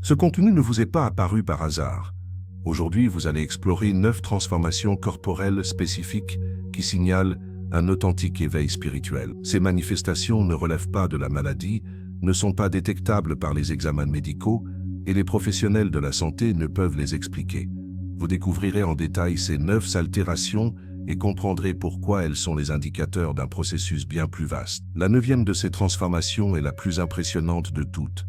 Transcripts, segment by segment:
Ce contenu ne vous est pas apparu par hasard. Aujourd'hui, vous allez explorer 9 transformations corporelles spécifiques qui signalent un authentique éveil spirituel. Ces manifestations ne relèvent pas de la maladie, ne sont pas détectables par les examens médicaux et les professionnels de la santé ne peuvent les expliquer. Vous découvrirez en détail ces 9 altérations et comprendrez pourquoi elles sont les indicateurs d'un processus bien plus vaste. La 9e de ces transformations est la plus impressionnante de toutes.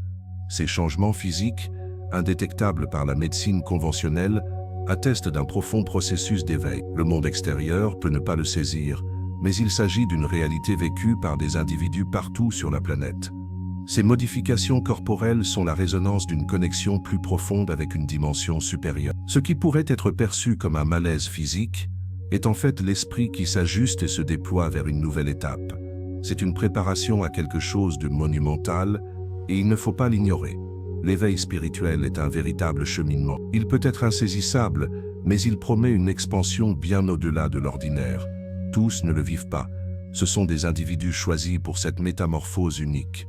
Ces changements physiques, indétectables par la médecine conventionnelle, attestent d'un profond processus d'éveil. Le monde extérieur peut ne pas le saisir, mais il s'agit d'une réalité vécue par des individus partout sur la planète. Ces modifications corporelles sont la résonance d'une connexion plus profonde avec une dimension supérieure. Ce qui pourrait être perçu comme un malaise physique est en fait l'esprit qui s'ajuste et se déploie vers une nouvelle étape. C'est une préparation à quelque chose de monumental et il ne faut pas l'ignorer. L'éveil spirituel est un véritable cheminement. Il peut être insaisissable, mais il promet une expansion bien au-delà de l'ordinaire. Tous ne le vivent pas. Ce sont des individus choisis pour cette métamorphose unique.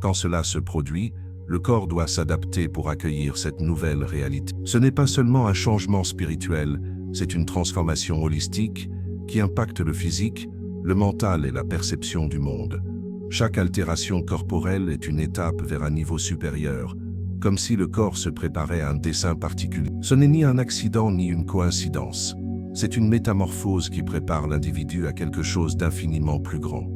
Quand cela se produit, le corps doit s'adapter pour accueillir cette nouvelle réalité. Ce n'est pas seulement un changement spirituel, c'est une transformation holistique qui impacte le physique, le mental et la perception du monde. Chaque altération corporelle est une étape vers un niveau supérieur, comme si le corps se préparait à un dessein particulier. Ce n'est ni un accident ni une coïncidence. C'est une métamorphose qui prépare l'individu à quelque chose d'infiniment plus grand.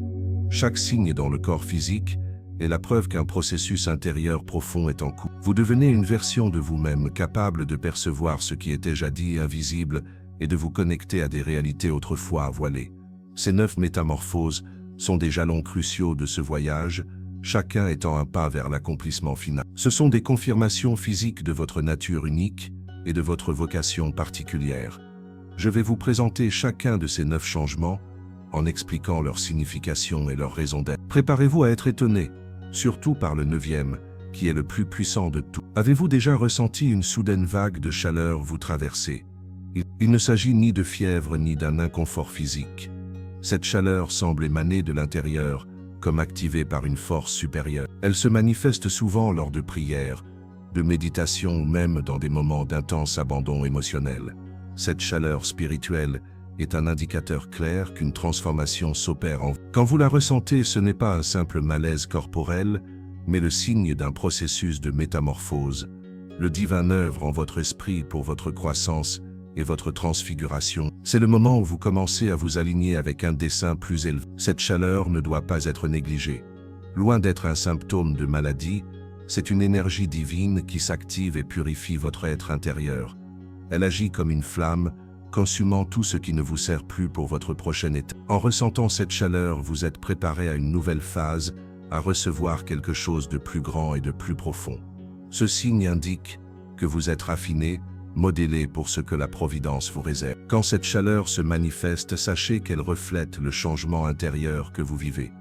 Chaque signe dans le corps physique est la preuve qu'un processus intérieur profond est en cours. Vous devenez une version de vous-même capable de percevoir ce qui était jadis invisible et de vous connecter à des réalités autrefois voilées. Ces 9 métamorphoses sont des jalons cruciaux de ce voyage, chacun étant un pas vers l'accomplissement final. Ce sont des confirmations physiques de votre nature unique et de votre vocation particulière. Je vais vous présenter chacun de ces 9 changements en expliquant leur signification et leur raison d'être. Préparez-vous à être étonné, surtout par le 9e, qui est le plus puissant de tous. Avez-vous déjà ressenti une soudaine vague de chaleur vous traverser? Il ne s'agit ni de fièvre ni d'un inconfort physique. Cette chaleur semble émaner de l'intérieur, comme activée par une force supérieure. Elle se manifeste souvent lors de prières, de méditation ou même dans des moments d'intense abandon émotionnel. Cette chaleur spirituelle est un indicateur clair qu'une transformation s'opère en vous. Quand vous la ressentez, ce n'est pas un simple malaise corporel, mais le signe d'un processus de métamorphose. Le divin œuvre en votre esprit pour votre croissance et votre transfiguration. C'est le moment où vous commencez à vous aligner avec un dessein plus élevé. Cette chaleur ne doit pas être négligée. Loin d'être un symptôme de maladie, c'est une énergie divine qui s'active et purifie votre être intérieur. Elle agit comme une flamme, consumant tout ce qui ne vous sert plus pour votre prochaine étape. En ressentant cette chaleur, vous êtes préparé à une nouvelle phase, à recevoir quelque chose de plus grand et de plus profond. Ce signe indique que vous êtes raffiné, modélé pour ce que la Providence vous réserve. Quand cette chaleur se manifeste, sachez qu'elle reflète le changement intérieur que vous vivez.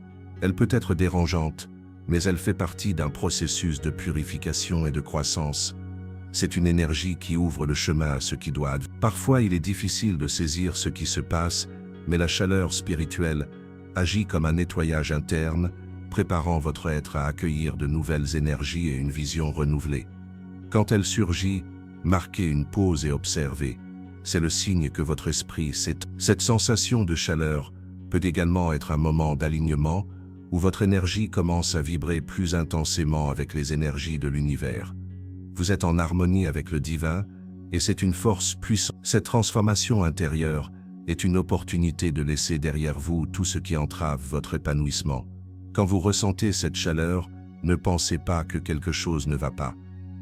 Elle peut être dérangeante, mais elle fait partie d'un processus de purification et de croissance. C'est une énergie qui ouvre le chemin à ce qui doit advenir. Parfois, il est difficile de saisir ce qui se passe, mais la chaleur spirituelle agit comme un nettoyage interne, préparant votre être à accueillir de nouvelles énergies et une vision renouvelée. Quand elle surgit, marquez une pause et observez. C'est le signe que votre esprit s'éteint. Cette sensation de chaleur peut également être un moment d'alignement où votre énergie commence à vibrer plus intensément avec les énergies de l'univers. Vous êtes en harmonie avec le divin et c'est une force puissante. Cette transformation intérieure est une opportunité de laisser derrière vous tout ce qui entrave votre épanouissement. Quand vous ressentez cette chaleur, ne pensez pas que quelque chose ne va pas.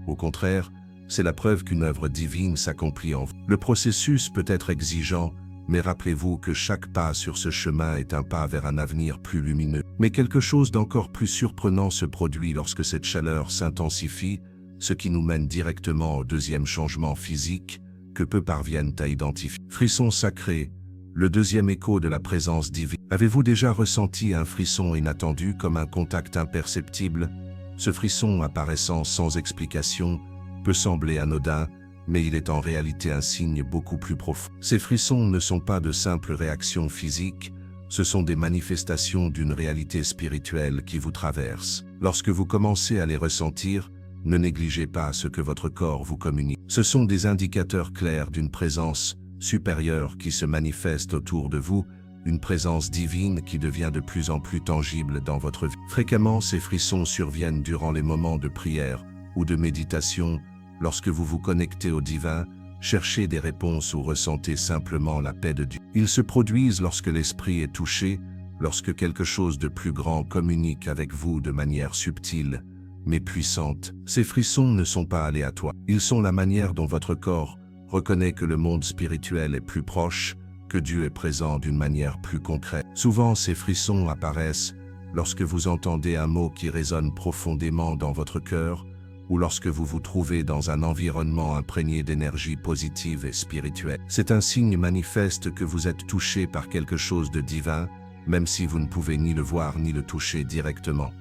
Au contraire, c'est la preuve qu'une œuvre divine s'accomplit en vous. Le processus peut être exigeant, mais rappelez-vous que chaque pas sur ce chemin est un pas vers un avenir plus lumineux. Mais quelque chose d'encore plus surprenant se produit lorsque cette chaleur s'intensifie, ce qui nous mène directement au 2e changement physique que peu parviennent à identifier. Frisson sacré, le 2e écho de la présence divine. Avez-vous déjà ressenti un frisson inattendu comme un contact imperceptible? Ce frisson apparaissant sans explication peut sembler anodin, mais il est en réalité un signe beaucoup plus profond. Ces frissons ne sont pas de simples réactions physiques, ce sont des manifestations d'une réalité spirituelle qui vous traverse. Lorsque vous commencez à les ressentir, Ne négligez pas ce que votre corps vous communique. Ce sont des indicateurs clairs d'une présence supérieure qui se manifeste autour de vous, une présence divine qui devient de plus en plus tangible dans votre vie. Fréquemment, ces frissons surviennent durant les moments de prière ou de méditation, lorsque vous vous connectez au divin, cherchez des réponses ou ressentez simplement la paix de Dieu. Ils se produisent lorsque l'esprit est touché, lorsque quelque chose de plus grand communique avec vous de manière subtile, mais puissante. Ces frissons ne sont pas aléatoires. Ils sont la manière dont votre corps reconnaît que le monde spirituel est plus proche, que Dieu est présent d'une manière plus concrète. Souvent, ces frissons apparaissent lorsque vous entendez un mot qui résonne profondément dans votre cœur, ou lorsque vous vous trouvez dans un environnement imprégné d'énergie positive et spirituelle. C'est un signe manifeste que vous êtes touché par quelque chose de divin, même si vous ne pouvez ni le voir ni le toucher directement.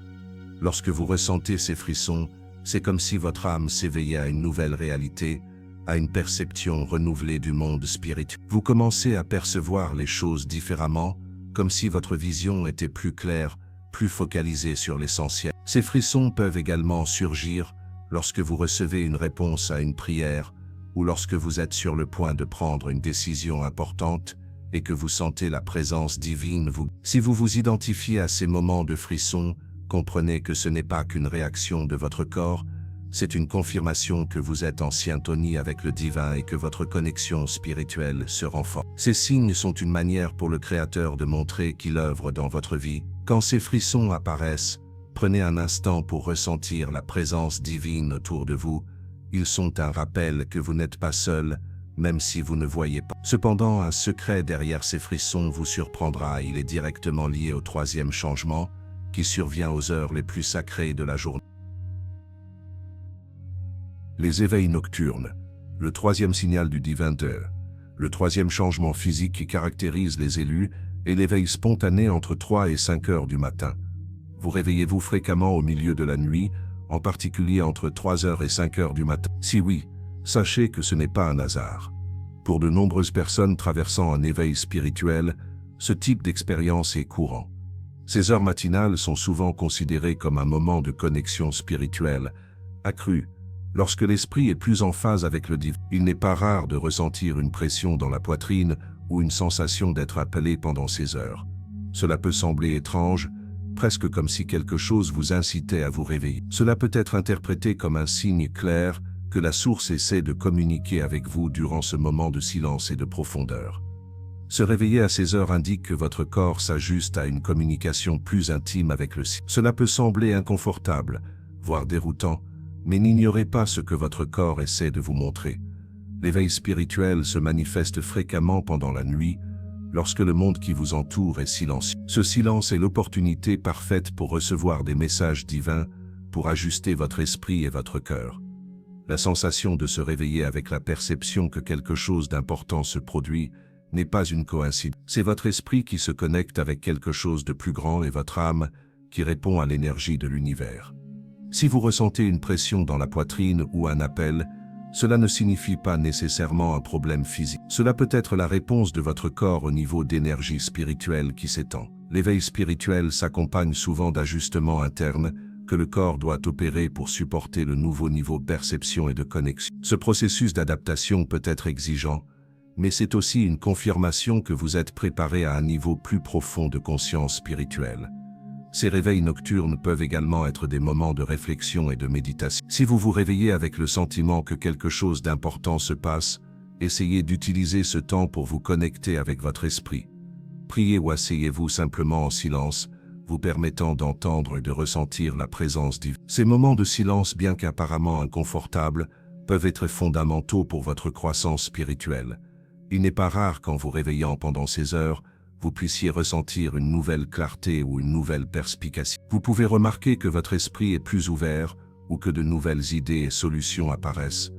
Lorsque vous ressentez ces frissons, c'est comme si votre âme s'éveillait à une nouvelle réalité, à une perception renouvelée du monde spirituel. Vous commencez à percevoir les choses différemment, comme si votre vision était plus claire, plus focalisée sur l'essentiel. Ces frissons peuvent également surgir lorsque vous recevez une réponse à une prière ou lorsque vous êtes sur le point de prendre une décision importante et que vous sentez la présence divine. Si vous vous identifiez à ces moments de frissons, comprenez que ce n'est pas qu'une réaction de votre corps, c'est une confirmation que vous êtes en syntonie avec le divin et que votre connexion spirituelle se renforce. Ces signes sont une manière pour le Créateur de montrer qu'il œuvre dans votre vie. Quand ces frissons apparaissent, prenez un instant pour ressentir la présence divine autour de vous. Ils sont un rappel que vous n'êtes pas seul, même si vous ne voyez pas. Cependant, un secret derrière ces frissons vous surprendra. Il est directement lié au troisième changement, qui survient aux heures les plus sacrées de la journée. Les éveils nocturnes, le troisième signal du divin d'heure. Le troisième changement physique qui caractérise les élus est l'éveil spontané entre 3 et 5 heures du matin. Vous réveillez-vous fréquemment au milieu de la nuit, en particulier entre 3 heures et 5 heures du matin? Si oui, sachez que ce n'est pas un hasard. Pour de nombreuses personnes traversant un éveil spirituel, ce type d'expérience est courant. Ces heures matinales sont souvent considérées comme un moment de connexion spirituelle accrue. Lorsque l'esprit est plus en phase avec le divin, il n'est pas rare de ressentir une pression dans la poitrine ou une sensation d'être appelé pendant ces heures. Cela peut sembler étrange, presque comme si quelque chose vous incitait à vous réveiller. Cela peut être interprété comme un signe clair que la source essaie de communiquer avec vous durant ce moment de silence et de profondeur. Se réveiller à ces heures indique que votre corps s'ajuste à une communication plus intime avec le ciel. Cela peut sembler inconfortable, voire déroutant, mais n'ignorez pas ce que votre corps essaie de vous montrer. L'éveil spirituel se manifeste fréquemment pendant la nuit, lorsque le monde qui vous entoure est silencieux. Ce silence est l'opportunité parfaite pour recevoir des messages divins, pour ajuster votre esprit et votre cœur. La sensation de se réveiller avec la perception que quelque chose d'important se produit n'est pas une coïncidence. C'est votre esprit qui se connecte avec quelque chose de plus grand et votre âme qui répond à l'énergie de l'univers. Si vous ressentez une pression dans la poitrine ou un appel, cela ne signifie pas nécessairement un problème physique. Cela peut être la réponse de votre corps au niveau d'énergie spirituelle qui s'étend. L'éveil spirituel s'accompagne souvent d'ajustements internes que le corps doit opérer pour supporter le nouveau niveau de perception et de connexion. Ce processus d'adaptation peut être exigeant, mais c'est aussi une confirmation que vous êtes préparé à un niveau plus profond de conscience spirituelle. Ces réveils nocturnes peuvent également être des moments de réflexion et de méditation. Si vous vous réveillez avec le sentiment que quelque chose d'important se passe, essayez d'utiliser ce temps pour vous connecter avec votre esprit. Priez ou asseyez-vous simplement en silence, vous permettant d'entendre et de ressentir la présence divine. Ces moments de silence, bien qu'apparemment inconfortables, peuvent être fondamentaux pour votre croissance spirituelle. Il n'est pas rare qu'en vous réveillant pendant ces heures, vous puissiez ressentir une nouvelle clarté ou une nouvelle perspicacité. Vous pouvez remarquer que votre esprit est plus ouvert ou que de nouvelles idées et solutions apparaissent.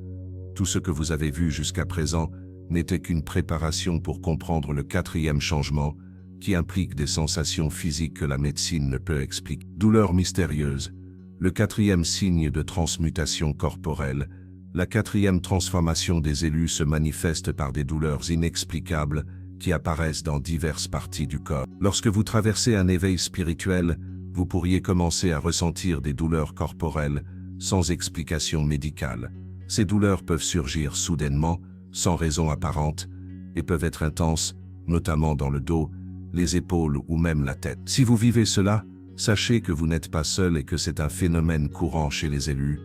Tout ce que vous avez vu jusqu'à présent n'était qu'une préparation pour comprendre le quatrième changement, qui implique des sensations physiques que la médecine ne peut expliquer. Douleurs mystérieuses. Le quatrième signe de transmutation corporelle. La quatrième transformation des élus se manifeste par des douleurs inexplicables qui apparaissent dans diverses parties du corps. Lorsque vous traversez un éveil spirituel, vous pourriez commencer à ressentir des douleurs corporelles, sans explication médicale. Ces douleurs peuvent surgir soudainement, sans raison apparente, et peuvent être intenses, notamment dans le dos, les épaules ou même la tête. Si vous vivez cela, sachez que vous n'êtes pas seul et que c'est un phénomène courant chez les élus.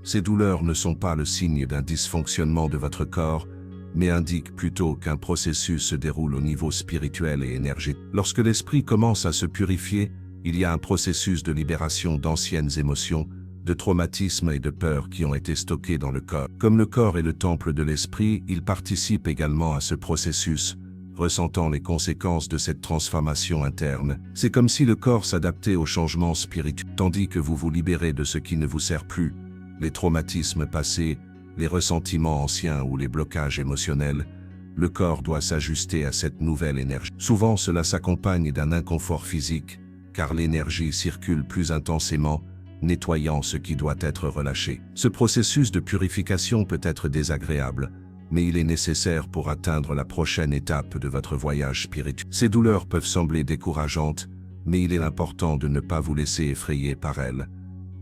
Ces douleurs ne sont pas le signe d'un dysfonctionnement de votre corps, mais indiquent plutôt qu'un processus se déroule au niveau spirituel et énergétique. Lorsque l'esprit commence à se purifier, il y a un processus de libération d'anciennes émotions, de traumatismes et de peurs qui ont été stockés dans le corps. Comme le corps est le temple de l'esprit, il participe également à ce processus, ressentant les conséquences de cette transformation interne. C'est comme si le corps s'adaptait au changement spirituel, tandis que vous vous libérez de ce qui ne vous sert plus, les traumatismes passés, les ressentiments anciens ou les blocages émotionnels. Le corps doit s'ajuster à cette nouvelle énergie. Souvent, cela s'accompagne d'un inconfort physique, car l'énergie circule plus intensément, nettoyant ce qui doit être relâché. Ce processus de purification peut être désagréable, mais il est nécessaire pour atteindre la prochaine étape de votre voyage spirituel. Ces douleurs peuvent sembler décourageantes, mais il est important de ne pas vous laisser effrayer par elles.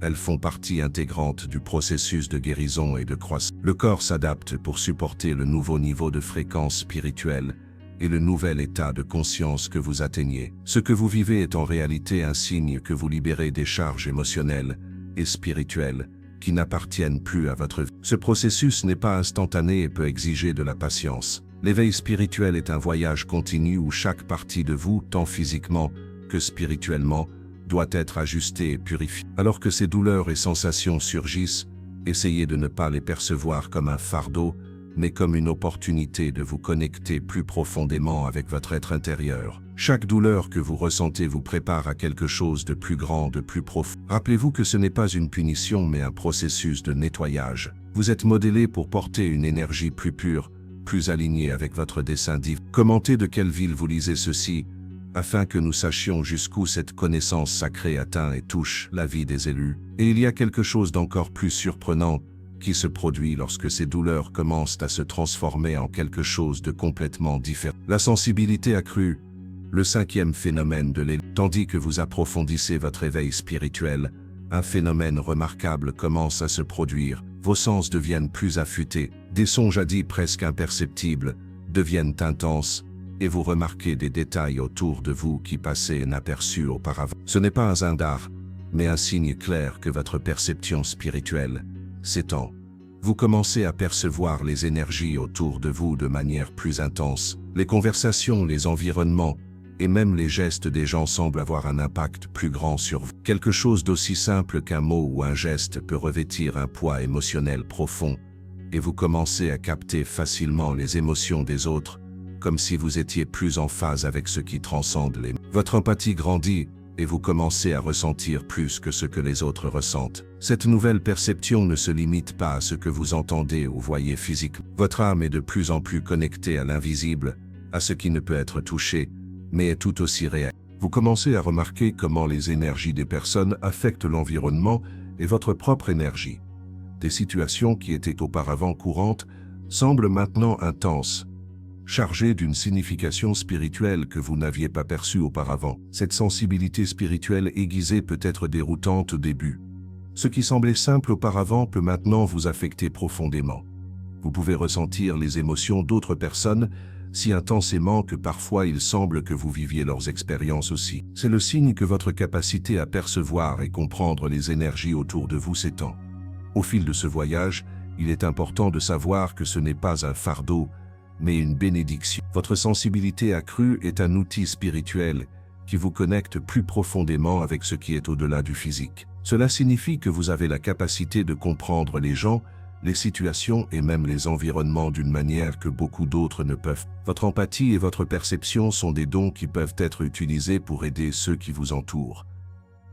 Elles font partie intégrante du processus de guérison et de croissance. Le corps s'adapte pour supporter le nouveau niveau de fréquence spirituelle et le nouvel état de conscience que vous atteignez. Ce que vous vivez est en réalité un signe que vous libérez des charges émotionnelles et spirituelles qui n'appartiennent plus à votre vie. Ce processus n'est pas instantané et peut exiger de la patience. L'éveil spirituel est un voyage continu où chaque partie de vous, tant physiquement que spirituellement, doit être ajustée et purifiée. Alors que ces douleurs et sensations surgissent, essayez de ne pas les percevoir comme un fardeau, mais comme une opportunité de vous connecter plus profondément avec votre être intérieur. Chaque douleur que vous ressentez vous prépare à quelque chose de plus grand, de plus profond. Rappelez-vous que ce n'est pas une punition mais un processus de nettoyage. Vous êtes modélé pour porter une énergie plus pure, plus alignée avec votre dessein divin. Commentez de quelle ville vous lisez ceci, afin que nous sachions jusqu'où cette connaissance sacrée atteint et touche la vie des élus. Et il y a quelque chose d'encore plus surprenant qui se produit lorsque ces douleurs commencent à se transformer en quelque chose de complètement différent. La sensibilité accrue, le cinquième phénomène de l'éveil. Tandis que vous approfondissez votre éveil spirituel, un phénomène remarquable commence à se produire. Vos sens deviennent plus affûtés, des sons jadis presque imperceptibles deviennent intenses, et vous remarquez des détails autour de vous qui passaient inaperçus auparavant. Ce n'est pas un hasard, mais un signe clair que votre perception spirituelle s'étend. Vous commencez à percevoir les énergies autour de vous de manière plus intense. Les conversations, les environnements et même les gestes des gens semblent avoir un impact plus grand sur vous. Quelque chose d'aussi simple qu'un mot ou un geste peut revêtir un poids émotionnel profond, et vous commencez à capter facilement les émotions des autres, comme si vous étiez plus en phase avec ce qui transcende les mots. Votre empathie grandit, et vous commencez à ressentir plus que ce que les autres ressentent. Cette nouvelle perception ne se limite pas à ce que vous entendez ou voyez physiquement. Votre âme est de plus en plus connectée à l'invisible, à ce qui ne peut être touché, mais est tout aussi réel. Vous commencez à remarquer comment les énergies des personnes affectent l'environnement et votre propre énergie. Des situations qui étaient auparavant courantes semblent maintenant intenses, chargé d'une signification spirituelle que vous n'aviez pas perçue auparavant. Cette sensibilité spirituelle aiguisée peut être déroutante au début. Ce qui semblait simple auparavant peut maintenant vous affecter profondément. Vous pouvez ressentir les émotions d'autres personnes si intensément que parfois il semble que vous viviez leurs expériences aussi. C'est le signe que votre capacité à percevoir et comprendre les énergies autour de vous s'étend. Au fil de ce voyage, il est important de savoir que ce n'est pas un fardeau, mais une bénédiction. Votre sensibilité accrue est un outil spirituel qui vous connecte plus profondément avec ce qui est au-delà du physique. Cela signifie que vous avez la capacité de comprendre les gens, les situations et même les environnements d'une manière que beaucoup d'autres ne peuvent. Votre empathie et votre perception sont des dons qui peuvent être utilisés pour aider ceux qui vous entourent.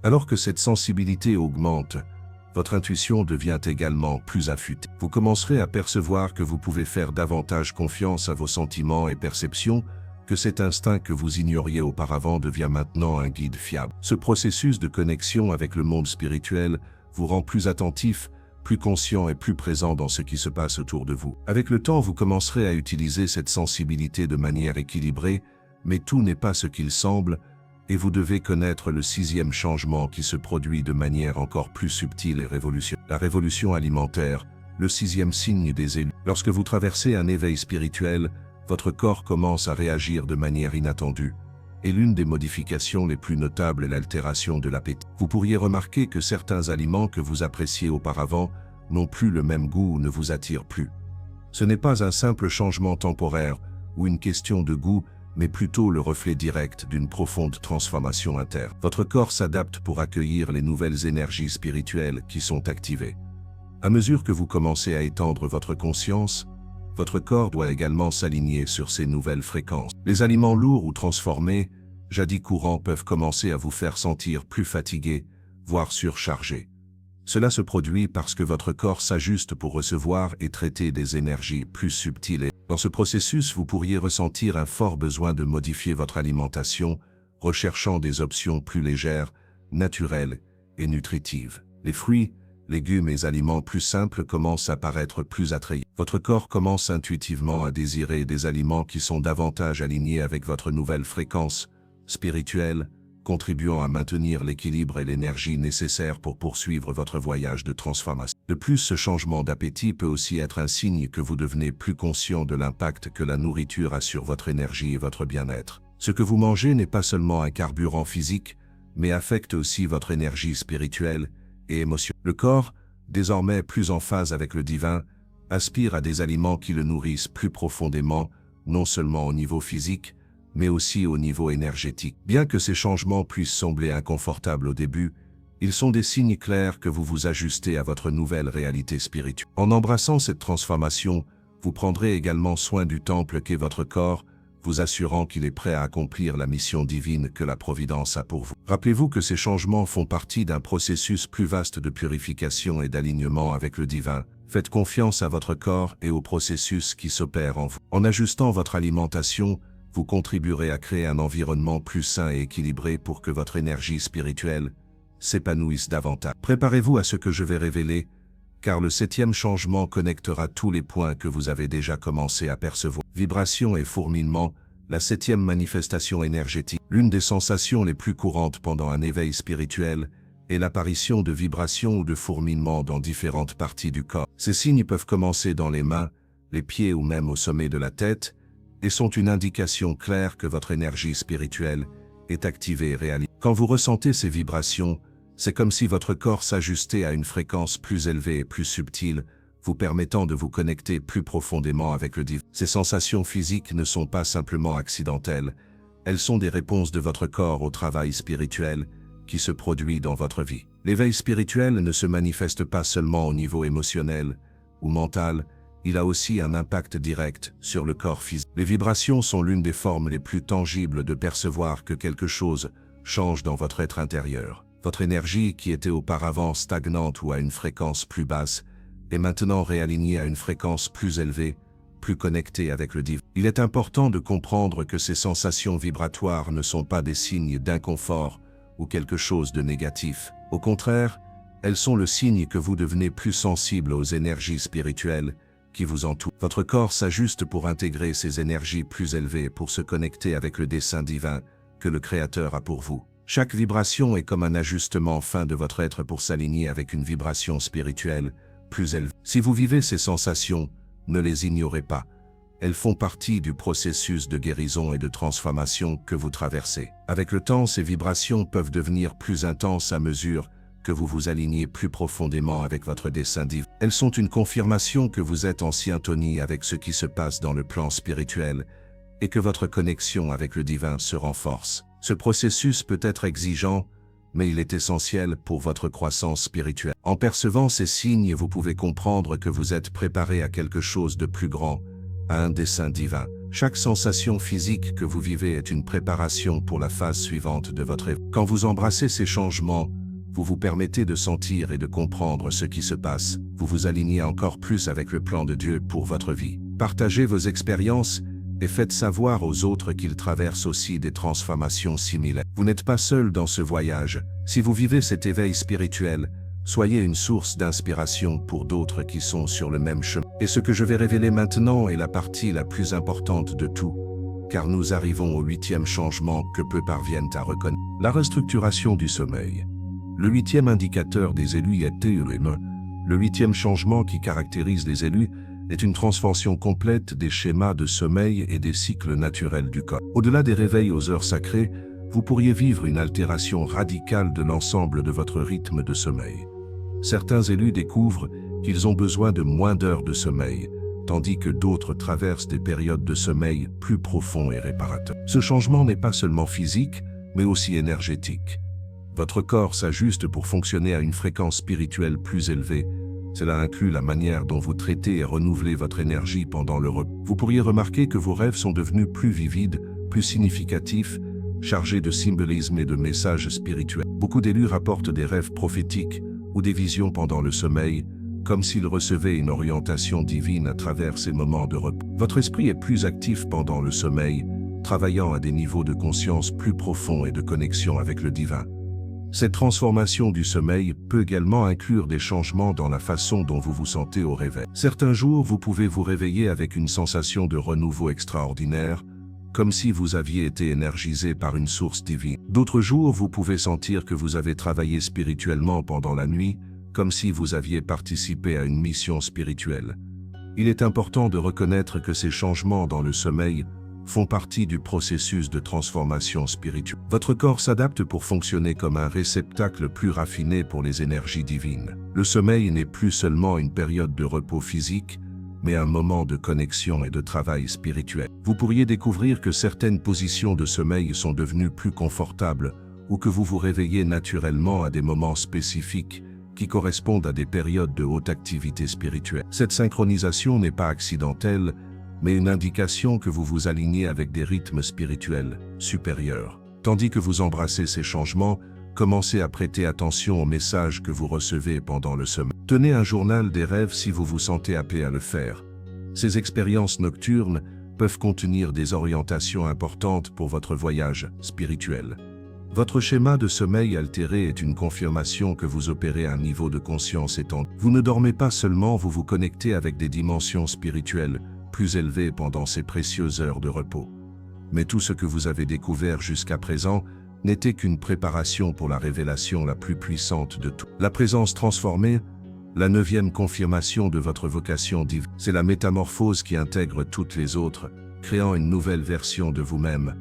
Alors que cette sensibilité augmente, votre intuition devient également plus affûtée. Vous commencerez à percevoir que vous pouvez faire davantage confiance à vos sentiments et perceptions, que cet instinct que vous ignoriez auparavant devient maintenant un guide fiable. Ce processus de connexion avec le monde spirituel vous rend plus attentif, plus conscient et plus présent dans ce qui se passe autour de vous. Avec le temps, vous commencerez à utiliser cette sensibilité de manière équilibrée, mais tout n'est pas ce qu'il semble, Et vous devez connaître le sixième changement qui se produit de manière encore plus subtile et révolutionnaire. La révolution alimentaire, le sixième signe des élus. Lorsque vous traversez un éveil spirituel, votre corps commence à réagir de manière inattendue. Et l'une des modifications les plus notables est l'altération de l'appétit. Vous pourriez remarquer que certains aliments que vous appréciez auparavant n'ont plus le même goût ou ne vous attirent plus. Ce n'est pas un simple changement temporaire ou une question de goût, mais plutôt le reflet direct d'une profonde transformation interne. Votre corps s'adapte pour accueillir les nouvelles énergies spirituelles qui sont activées. À mesure que vous commencez à étendre votre conscience, votre corps doit également s'aligner sur ces nouvelles fréquences. Les aliments lourds ou transformés, jadis courants, peuvent commencer à vous faire sentir plus fatigué, voire surchargé. Cela se produit parce que votre corps s'ajuste pour recevoir et traiter des énergies plus subtiles. Dans ce processus, vous pourriez ressentir un fort besoin de modifier votre alimentation, recherchant des options plus légères, naturelles et nutritives. Les fruits, légumes et aliments plus simples commencent à paraître plus attrayants. Votre corps commence intuitivement à désirer des aliments qui sont davantage alignés avec votre nouvelle fréquence spirituelle, contribuant à maintenir l'équilibre et l'énergie nécessaires pour poursuivre votre voyage de transformation. De plus, ce changement d'appétit peut aussi être un signe que vous devenez plus conscient de l'impact que la nourriture a sur votre énergie et votre bien-être. Ce que vous mangez n'est pas seulement un carburant physique, mais affecte aussi votre énergie spirituelle et émotionnelle. Le corps, désormais plus en phase avec le divin, aspire à des aliments qui le nourrissent plus profondément, non seulement au niveau physique, mais aussi au niveau énergétique. Bien que ces changements puissent sembler inconfortables au début, ils sont des signes clairs que vous vous ajustez à votre nouvelle réalité spirituelle. En embrassant cette transformation, vous prendrez également soin du temple qu'est votre corps, vous assurant qu'il est prêt à accomplir la mission divine que la Providence a pour vous. Rappelez-vous que ces changements font partie d'un processus plus vaste de purification et d'alignement avec le divin. Faites confiance à votre corps et au processus qui s'opère en vous. En ajustant votre alimentation, vous contribuerez à créer un environnement plus sain et équilibré pour que votre énergie spirituelle s'épanouisse davantage. Préparez-vous à ce que je vais révéler, car le septième changement connectera tous les points que vous avez déjà commencé à percevoir. Vibration et fourmillement, la septième manifestation énergétique. L'une des sensations les plus courantes pendant un éveil spirituel est l'apparition de vibrations ou de fourmillements dans différentes parties du corps. Ces signes peuvent commencer dans les mains, les pieds ou même au sommet de la tête, et sont une indication claire que votre énergie spirituelle est activée et réalisée. Quand vous ressentez ces vibrations, c'est comme si votre corps s'ajustait à une fréquence plus élevée et plus subtile, vous permettant de vous connecter plus profondément avec le divin. Ces sensations physiques ne sont pas simplement accidentelles, elles sont des réponses de votre corps au travail spirituel qui se produit dans votre vie. L'éveil spirituel ne se manifeste pas seulement au niveau émotionnel ou mental, il a aussi un impact direct sur le corps physique. Les vibrations sont l'une des formes les plus tangibles de percevoir que quelque chose change dans votre être intérieur. Votre énergie, qui était auparavant stagnante ou à une fréquence plus basse, est maintenant réalignée à une fréquence plus élevée, plus connectée avec le divin. Il est important de comprendre que ces sensations vibratoires ne sont pas des signes d'inconfort ou quelque chose de négatif. Au contraire, elles sont le signe que vous devenez plus sensible aux énergies spirituelles qui vous entoure. Votre corps s'ajuste pour intégrer ces énergies plus élevées pour se connecter avec le dessein divin que le Créateur a pour vous. Chaque vibration est comme un ajustement fin de votre être pour s'aligner avec une vibration spirituelle plus élevée. Si vous vivez ces sensations, ne les ignorez pas. Elles font partie du processus de guérison et de transformation que vous traversez. Avec le temps, ces vibrations peuvent devenir plus intenses à mesure que vous vous alignez plus profondément avec votre dessein divin. Elles sont une confirmation que vous êtes en syntonie avec ce qui se passe dans le plan spirituel et que votre connexion avec le divin se renforce. Ce processus peut être exigeant, mais il est essentiel pour votre croissance spirituelle. En percevant ces signes, vous pouvez comprendre que vous êtes préparé à quelque chose de plus grand, à un dessein divin. Chaque sensation physique que vous vivez est une préparation pour la phase suivante de votre éveil. Quand vous embrassez ces changements, vous vous permettez de sentir et de comprendre ce qui se passe. Vous vous alignez encore plus avec le plan de Dieu pour votre vie. Partagez vos expériences et faites savoir aux autres qu'ils traversent aussi des transformations similaires. Vous n'êtes pas seul dans ce voyage. Si vous vivez cet éveil spirituel, soyez une source d'inspiration pour d'autres qui sont sur le même chemin. Et ce que je vais révéler maintenant est la partie la plus importante de tout, car nous arrivons au 8e changement que peu parviennent à reconnaître. La restructuration du sommeil. Le 8e indicateur des élus est TEM. Le 8e changement qui caractérise les élus est une transformation complète des schémas de sommeil et des cycles naturels du corps. Au-delà des réveils aux heures sacrées, vous pourriez vivre une altération radicale de l'ensemble de votre rythme de sommeil. Certains élus découvrent qu'ils ont besoin de moins d'heures de sommeil, tandis que d'autres traversent des périodes de sommeil plus profonds et réparateurs. Ce changement n'est pas seulement physique, mais aussi énergétique. Votre corps s'ajuste pour fonctionner à une fréquence spirituelle plus élevée. Cela inclut la manière dont vous traitez et renouvelez votre énergie pendant le repos. Vous pourriez remarquer que vos rêves sont devenus plus vivides, plus significatifs, chargés de symbolisme et de messages spirituels. Beaucoup d'élus rapportent des rêves prophétiques ou des visions pendant le sommeil, comme s'ils recevaient une orientation divine à travers ces moments de repos. Votre esprit est plus actif pendant le sommeil, travaillant à des niveaux de conscience plus profonds et de connexion avec le divin. Cette transformation du sommeil peut également inclure des changements dans la façon dont vous vous sentez au réveil. Certains jours, vous pouvez vous réveiller avec une sensation de renouveau extraordinaire, comme si vous aviez été énergisé par une source divine. D'autres jours, vous pouvez sentir que vous avez travaillé spirituellement pendant la nuit, comme si vous aviez participé à une mission spirituelle. Il est important de reconnaître que ces changements dans le sommeil font partie du processus de transformation spirituelle. Votre corps s'adapte pour fonctionner comme un réceptacle plus raffiné pour les énergies divines. Le sommeil n'est plus seulement une période de repos physique, mais un moment de connexion et de travail spirituel. Vous pourriez découvrir que certaines positions de sommeil sont devenues plus confortables ou que vous vous réveillez naturellement à des moments spécifiques qui correspondent à des périodes de haute activité spirituelle. Cette synchronisation n'est pas accidentelle, mais une indication que vous vous alignez avec des rythmes spirituels supérieurs. Tandis que vous embrassez ces changements, commencez à prêter attention aux messages que vous recevez pendant le sommeil. Tenez un journal des rêves si vous vous sentez appelé à le faire. Ces expériences nocturnes peuvent contenir des orientations importantes pour votre voyage spirituel. Votre schéma de sommeil altéré est une confirmation que vous opérez à un niveau de conscience étendu. Vous ne dormez pas seulement, vous vous connectez avec des dimensions spirituelles plus élevées pendant ces précieuses heures de repos. Mais tout ce que vous avez découvert jusqu'à présent n'était qu'une préparation pour la révélation la plus puissante de tout. La présence transformée, la 9e confirmation de votre vocation divine, c'est la métamorphose qui intègre toutes les autres, créant une nouvelle version de vous-même.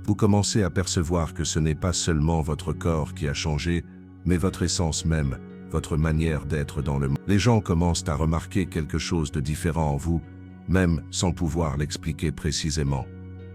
Vous commencez à percevoir que ce n'est pas seulement votre corps qui a changé, mais votre essence même, votre manière d'être dans le monde. Les gens commencent à remarquer quelque chose de différent en vous, même sans pouvoir l'expliquer précisément.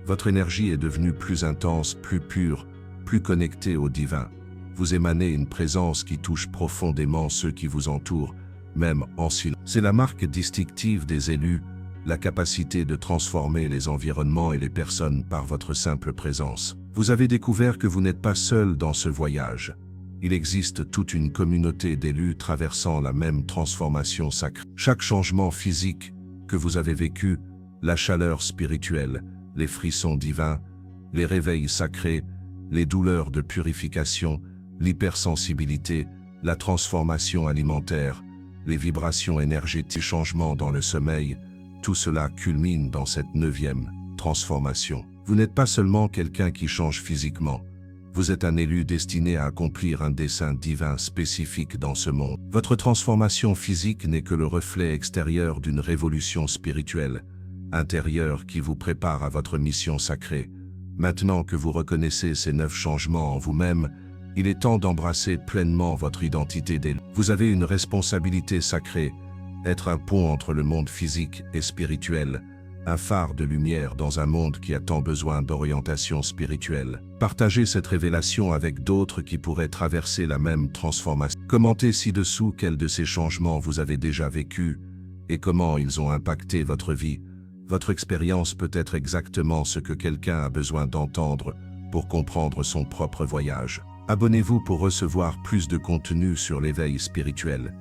Votre énergie est devenue plus intense, plus pure, plus connectée au divin. Vous émanez une présence qui touche profondément ceux qui vous entourent, même en silence. C'est la marque distinctive des élus, la capacité de transformer les environnements et les personnes par votre simple présence. Vous avez découvert que vous n'êtes pas seul dans ce voyage. Il existe toute une communauté d'élus traversant la même transformation sacrée. Chaque changement physique que vous avez vécu, la chaleur spirituelle, les frissons divins, les réveils sacrés, les douleurs de purification, l'hypersensibilité, la transformation alimentaire, les vibrations énergétiques, les changements dans le sommeil, tout cela culmine dans cette 9e transformation. Vous n'êtes pas seulement quelqu'un qui change physiquement, vous êtes un élu destiné à accomplir un dessein divin spécifique dans ce monde. Votre transformation physique n'est que le reflet extérieur d'une révolution spirituelle, intérieure qui vous prépare à votre mission sacrée. Maintenant que vous reconnaissez ces 9 changements en vous-même, il est temps d'embrasser pleinement votre identité d'élu. Vous avez une responsabilité sacrée, être un pont entre le monde physique et spirituel, un phare de lumière dans un monde qui a tant besoin d'orientation spirituelle. Partagez cette révélation avec d'autres qui pourraient traverser la même transformation. Commentez ci-dessous quels de ces changements vous avez déjà vécu et comment ils ont impacté votre vie. Votre expérience peut être exactement ce que quelqu'un a besoin d'entendre pour comprendre son propre voyage. Abonnez-vous pour recevoir plus de contenu sur l'éveil spirituel.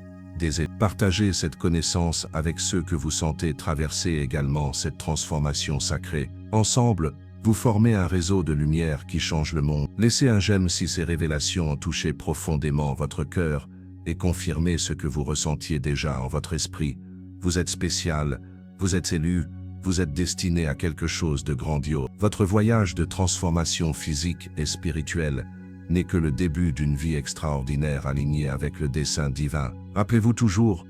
Partagez cette connaissance avec ceux que vous sentez traverser également cette transformation sacrée. Ensemble, vous formez un réseau de lumière qui change le monde. Laissez un j'aime si ces révélations ont touché profondément votre cœur et confirmez ce que vous ressentiez déjà en votre esprit. Vous êtes spécial, vous êtes élu, vous êtes destiné à quelque chose de grandiose. Votre voyage de transformation physique et spirituelle n'est que le début d'une vie extraordinaire alignée avec le dessein divin. Rappelez-vous toujours,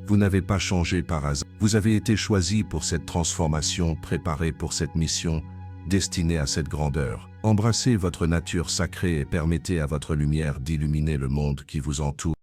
vous n'avez pas changé par hasard. Vous avez été choisi pour cette transformation, préparé pour cette mission, destinée à cette grandeur. Embrassez votre nature sacrée et permettez à votre lumière d'illuminer le monde qui vous entoure.